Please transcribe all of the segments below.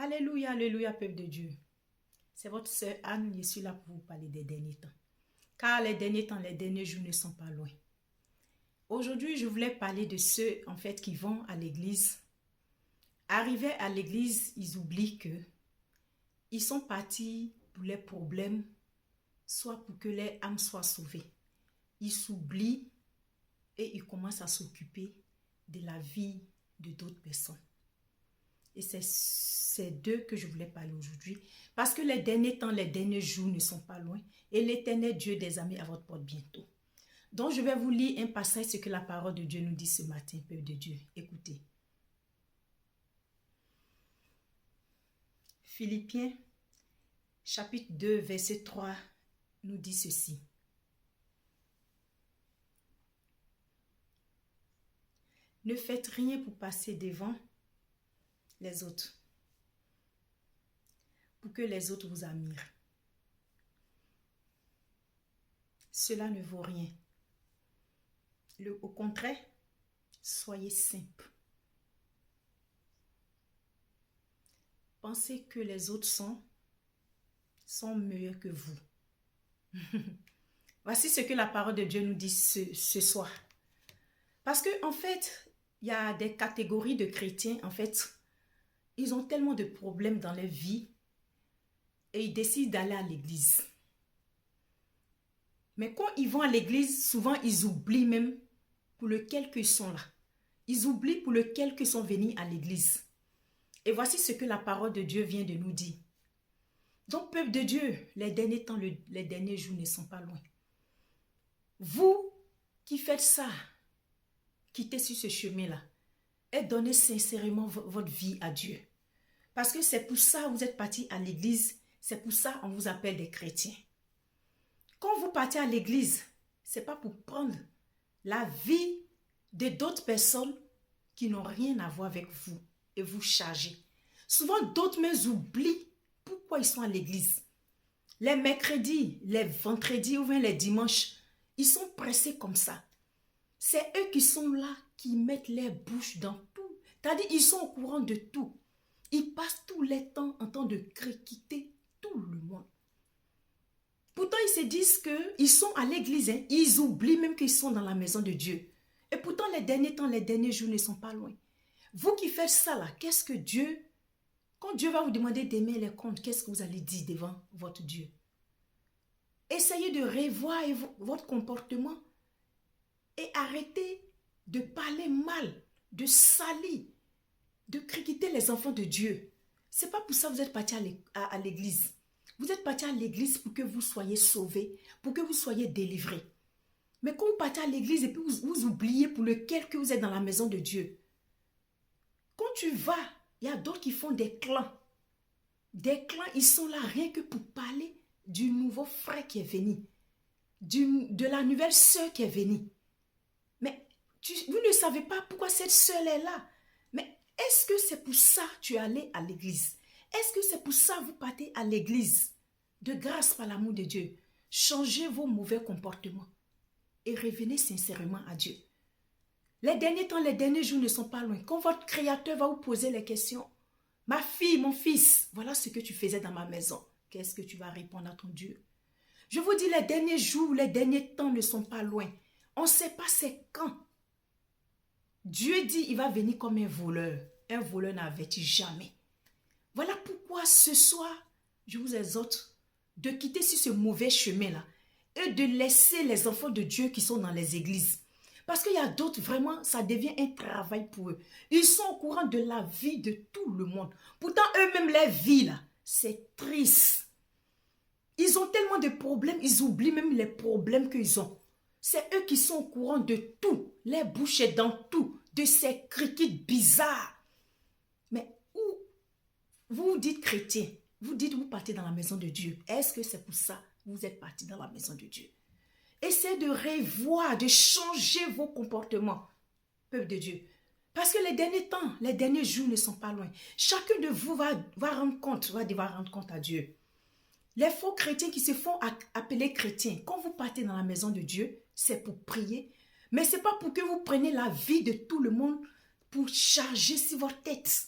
Alléluia, alléluia, peuple de Dieu. C'est votre sœur Anne, je suis là pour vous parler des derniers temps. Car les derniers temps, les derniers jours ne sont pas loin. Aujourd'hui, je voulais parler de ceux, qui vont à l'église. Arrivés à l'église, ils oublient que ils sont partis pour les problèmes, soit pour que les âmes soient sauvées. Ils s'oublient et ils commencent à s'occuper de la vie de d'autres personnes. Et c'est d'eux que je voulais parler aujourd'hui. Parce que les derniers temps, les derniers jours ne sont pas loin. Et l'Éternel Dieu des armées à votre porte bientôt. Donc je vais vous lire un passage, ce que la parole de Dieu nous dit ce matin, peuple de Dieu. Écoutez. Philippiens, chapitre 2, verset 3, nous dit ceci. Ne faites rien pour passer devant les autres, pour que les autres vous admirent. Cela ne vaut rien. Au contraire, soyez simples. Pensez que les autres sont meilleurs que vous. Voici ce que la parole de Dieu nous dit ce soir. Parce que il y a des catégories de chrétiens, ils ont tellement de problèmes dans leur vie et ils décident d'aller à l'église. Mais quand ils vont à l'église, souvent ils oublient même pour lequel ils sont là. Ils oublient pour lequel ils sont venus à l'église. Et voici ce que la parole de Dieu vient de nous dire. Donc, peuple de Dieu, les derniers temps, les derniers jours ne sont pas loin. Vous qui faites ça, quittez sur ce chemin-là et donnez sincèrement votre vie à Dieu. Parce que c'est pour ça que vous êtes partis à l'église, c'est pour ça qu'on vous appelle des chrétiens. Quand vous partez à l'église, ce n'est pas pour prendre la vie de d'autres personnes qui n'ont rien à voir avec vous et vous charger. Souvent, d'autres même oublient pourquoi ils sont à l'église. Les mercredis, les vendredis ou bien les dimanches, ils sont pressés comme ça. C'est eux qui sont là, qui mettent les bouches dans tout. C'est-à-dire, ils sont au courant de tout. Ils passent tout le temps en train de critiquer tout le monde. Pourtant, ils se disent qu'ils sont à l'église. Ils oublient même qu'ils sont dans la maison de Dieu. Et pourtant, les derniers temps, les derniers jours ne sont pas loin. Vous qui faites ça là, qu'est-ce que Dieu... Quand Dieu va vous demander d'aimer les comptes, qu'est-ce que vous allez dire devant votre Dieu? Essayez de revoir votre comportement et arrêtez de parler mal, de salir, de critiquer les enfants de Dieu. Ce n'est pas pour ça que vous êtes partis à l'église. Vous êtes partis à l'église pour que vous soyez sauvés, pour que vous soyez délivrés. Mais quand vous partez à l'église et puis vous oubliez pour lequel que vous êtes dans la maison de Dieu. Quand tu vas, il y a d'autres qui font des clans. Des clans, ils sont là rien que pour parler du nouveau frère qui est venu. De la nouvelle sœur qui est venue. Mais vous ne savez pas pourquoi cette sœur est là. Mais est-ce que c'est pour ça que tu es allé à l'église? Est-ce que c'est pour ça que vous partez à l'église? De grâce par l'amour de Dieu, changez vos mauvais comportements et revenez sincèrement à Dieu. Les derniers temps, les derniers jours ne sont pas loin. Quand votre Créateur va vous poser les questions, ma fille, mon fils, voilà ce que tu faisais dans ma maison. Qu'est-ce que tu vas répondre à ton Dieu? Je vous dis, les derniers jours, les derniers temps ne sont pas loin. On ne sait pas c'est quand. Dieu dit, il va venir comme un voleur. Un voleur n'avertit jamais. Voilà pourquoi ce soir, je vous exhorte de quitter sur ce mauvais chemin-là et de laisser les enfants de Dieu qui sont dans les églises. Parce qu'il y a d'autres, vraiment, ça devient un travail pour eux. Ils sont au courant de la vie de tout le monde. Pourtant, eux-mêmes, leur vie, là, c'est triste. Ils ont tellement de problèmes, ils oublient même les problèmes qu'ils ont. C'est eux qui sont au courant de tout. Les bouches dans tout, de ces criquettes bizarres. Mais où vous dites chrétien, vous dites vous partez dans la maison de Dieu. Est-ce que c'est pour ça que vous êtes partis dans la maison de Dieu? Essayez de revoir, de changer vos comportements, peuple de Dieu. Parce que les derniers temps, les derniers jours ne sont pas loin. Chacun de vous va devoir rendre compte à Dieu. Les faux chrétiens qui se font appeler chrétiens, quand vous partez dans la maison de Dieu, c'est pour prier. Mais ce n'est pas pour que vous preniez la vie de tout le monde pour charger sur votre tête.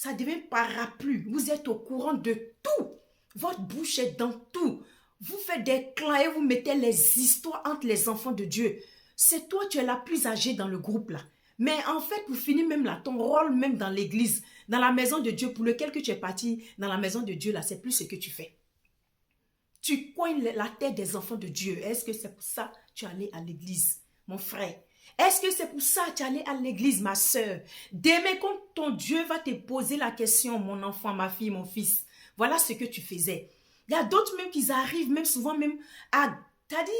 Ça devient parapluie. Vous êtes au courant de tout. Votre bouche est dans tout. Vous faites des clans et vous mettez les histoires entre les enfants de Dieu. C'est toi, tu es la plus âgée dans le groupe là. Mais en fait, pour finir même là, ton rôle même dans l'église, dans la maison de Dieu, pour lequel que tu es parti dans la maison de Dieu là, c'est plus ce que tu fais. Tu coignes la tête des enfants de Dieu. Est-ce que c'est pour ça que tu es allé à l'église, mon frère? Est-ce que c'est pour ça que tu es allé à l'église, ma soeur? Demain, quand ton Dieu va te poser la question, mon enfant, ma fille, mon fils, voilà ce que tu faisais. Il y a d'autres même qui arrivent, même souvent même à... T'as dit,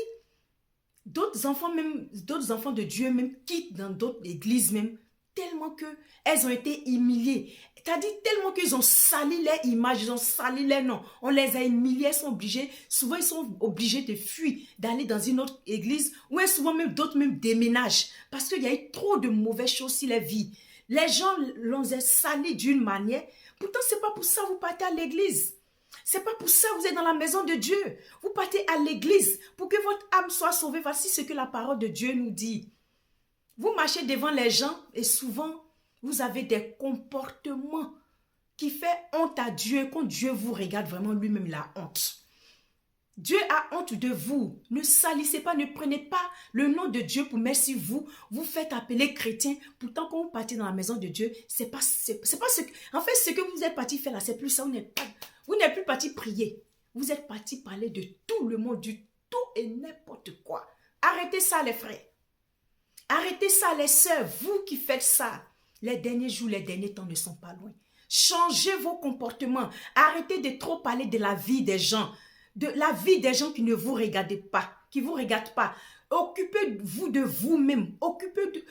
d'autres enfants de Dieu même quittent dans d'autres églises même, tellement qu'elles ont été humiliées. T'as dit tellement qu'ils ont sali leur image, ils ont sali leur nom. On les a humiliées, elles sont obligées, souvent ils sont obligés de fuir, d'aller dans une autre église, ou souvent même d'autres même déménagent, parce qu'il y a eu trop de mauvaises choses sur la vie. Les gens l'ont sali d'une manière, pourtant c'est pas pour ça que vous partez à l'église. C'est pas pour ça que vous êtes dans la maison de Dieu. Vous partez à l'église pour que votre âme soit sauvée. Voici ce que la parole de Dieu nous dit. Vous marchez devant les gens et souvent, vous avez des comportements qui font honte à Dieu. Quand Dieu vous regarde, vraiment lui-même, il a honte. Dieu a honte de vous. Ne salissez pas, ne prenez pas le nom de Dieu pour mettre sur vous. Vous faites appeler chrétien. Pourtant, quand vous partez dans la maison de Dieu, c'est pas ce que... En fait, ce que vous êtes parti faire là, c'est plus ça. Vous n'êtes plus parti prier. Vous êtes parti parler de tout le monde, du tout et n'importe quoi. Arrêtez ça, les frères. Arrêtez ça, les sœurs. Vous qui faites ça, les derniers jours, les derniers temps ne sont pas loin. Changez vos comportements. Arrêtez de trop parler de la vie des gens. De la vie des gens qui ne vous regardent pas, qui ne vous regardent pas. Occupez-vous de vous-même. Occupez de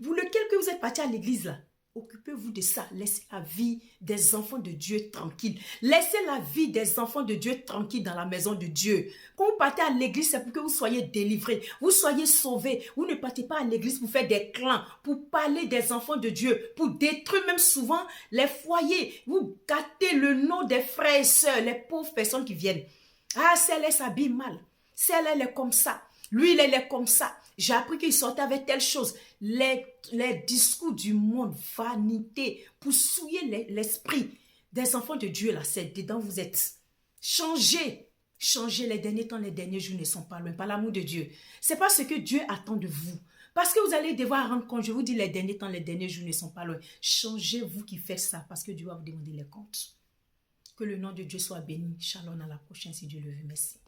pour lequel que vous êtes parti à l'église là. Occupez-vous de ça. Laissez la vie des enfants de Dieu tranquille. Laissez la vie des enfants de Dieu tranquille dans la maison de Dieu. Quand vous partez à l'église, c'est pour que vous soyez délivrés, vous soyez sauvés. Vous ne partez pas à l'église pour faire des clans, pour parler des enfants de Dieu, pour détruire même souvent les foyers. Vous gâtez le nom des frères et sœurs, les pauvres personnes qui viennent. Ah, celle-là s'habille mal. Celle-là, elle est comme ça. Lui, il est comme ça. J'ai appris qu'il sortait avec telle chose. Les discours du monde, vanité, pour souiller l'esprit des enfants de Dieu, là, c'est dedans vous êtes. Changez. Changez les derniers temps, les derniers jours ne sont pas loin. Par l'amour de Dieu. C'est pas ce que Dieu attend de vous. Parce que vous allez devoir rendre compte. Je vous dis, les derniers temps, les derniers jours ne sont pas loin. Changez vous qui faites ça, parce que Dieu va vous demander les comptes. Que le nom de Dieu soit béni. Shalom, à la prochaine si Dieu le veut. Merci.